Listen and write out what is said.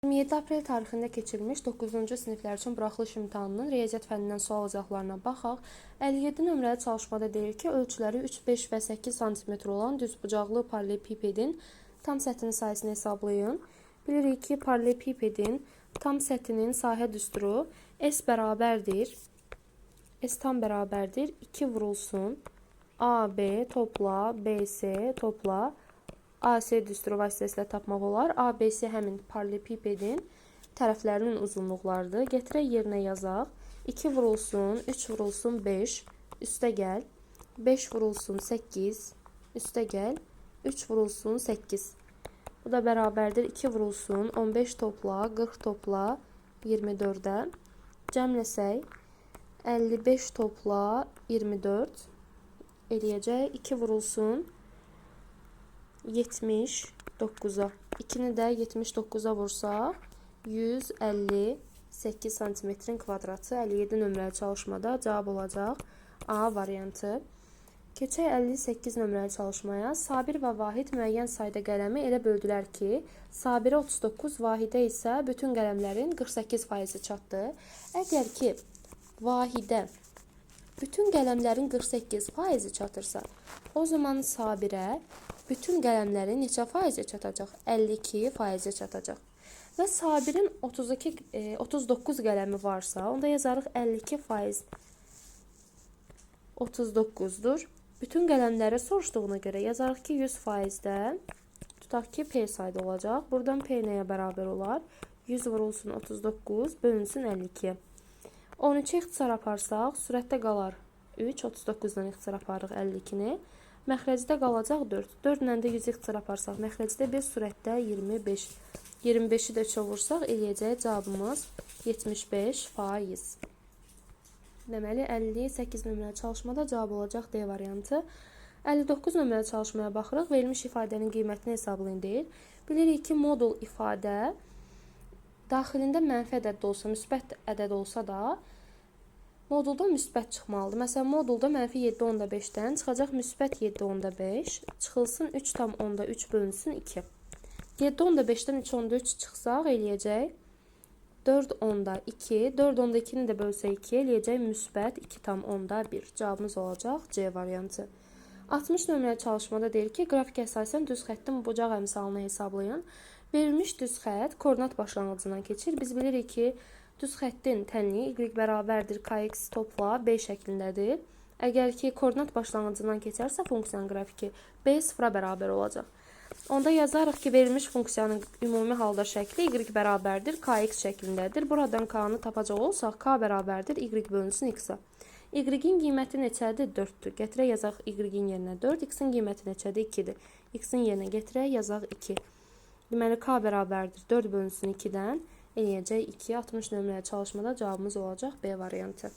27 aprel tarixində keçirilmiş 9-cu siniflər üçün buraxılış imtahanının riyaziyyat fənnindən sual izahlarına baxaq. 57 nömrəli çalışmada deyir ki, ölçüləri 3, 5 və 8 cm olan düzbucaqlı paralelipipedin tam səthinin sayısını hesablayın. Bilirik ki, paralelipipedin tam səthinin sahə düsturu S bərabərdir. S tam bərabərdir. 2 vurulsun. AB topla, BC topla. AC düsturu vasitəsilə tapmaq olar. ABC həmin paralelipipedin tərəflərinin uzunluqlarıdır. Gətirək yerinə yazaq. 2 vurulsun, 3 vurulsun 5, üstə gəl. 5 vurulsun 8, üstə gəl. 3 vurulsun 8. Bu da bərabərdir. 2 vurulsun, 15 topla, 40 topla, 24-də. Cəmləsək, 55 topla, 24 eləyəcək. 2 vurulsun, 79-a. 2-ni də 79-a vursaq, 158 cm kvadratı 57 nömrəli çalışmada cavab olacaq A variantı. Keçək 58 nömrəli çalışmaya. Sabir və Vahid müəyyən sayda qələmi elə böldülər ki, Sabirə 39, Vahidə isə bütün qələmlərin 48% çatdı. Əgər ki, Vahidə bütün qələmlərin 48% çatırsa, o zaman Sabirə bütün qələmlərin neçə faizə çatacaq? 52% çatacaq. Və Sabirin 39 qələmi varsa, onda yazarıq 52% 39-dur. Bütün qələmləri soruşduğuna görə yazarıq ki, 100%-dən tutaq ki, P sayda olacaq. Buradan P nəyə bərabər olar? 100 vurulsun 39, bölünsün 52. 13 ixtisar aparsaq, sürətdə qalar 3, 39-dan ixtisar aparırıq 52-ni. Məxrəcdə qalacaq 4. 4 ilə də 100 ixtisar aparsaq, məxrəcdə 5, sürətdə 25. 25-i də çoxursaq, eləyəcək cavabımız 75%. Deməli, 58 nömrəli çalışmada cavab olacaq D variantı. 59 nömrəli çalışmaya baxırıq. Verilmiş ifadənin qiymətini hesablayın deyir. Bilirik ki, modul ifadə daxilində mənfi ədəd olsa, müsbət ədəd olsa da, modulda müsbət çıxmalıdır. Məsələn, modulda mənfi 7,5-dən çıxacaq müsbət 7,5, çıxılsın 3,3 bölünsün 2. 7,5-dən 3,3 çıxsaq, eləyəcək 4,2. 4,2-ni də bölsə 2, eləyəcək müsbət 2,1. Cavabımız olacaq C variantı. 60 nömrəli çalışmada deyir ki, qrafikə əsasən düz xəttin bucaq əmsalını hesablayın. Verilmiş düz xətt koordinat başlanğıcından keçir. Biz bilirik ki, düz xəttin tənliyi y bərabərdir kx topla b şəklindədir. Əgər ki, koordinat başlanğıcından keçərsə funksiyanın qrafiki b sıfıra bərabər olacaq. Onda yazarıq ki, verilmiş funksiyanın ümumi halda şəkli y bərabərdir kx şəklindədir. Buradan k-nı tapacaq olsaq, k bərabərdir y bölünsün x-a. Y-in qiyməti neçədir? 4-dür. Gətirək yazaq y-in yerinə 4, x-in qiyməti neçədir? 2-dir. X-in yerinə gətirək yazaq 2. Deməli, k bərabərdir 4 bölünsün 2-dən. Eləyəcək 2, 60 nömrəli çalışmada cavabımız olacaq B variantı.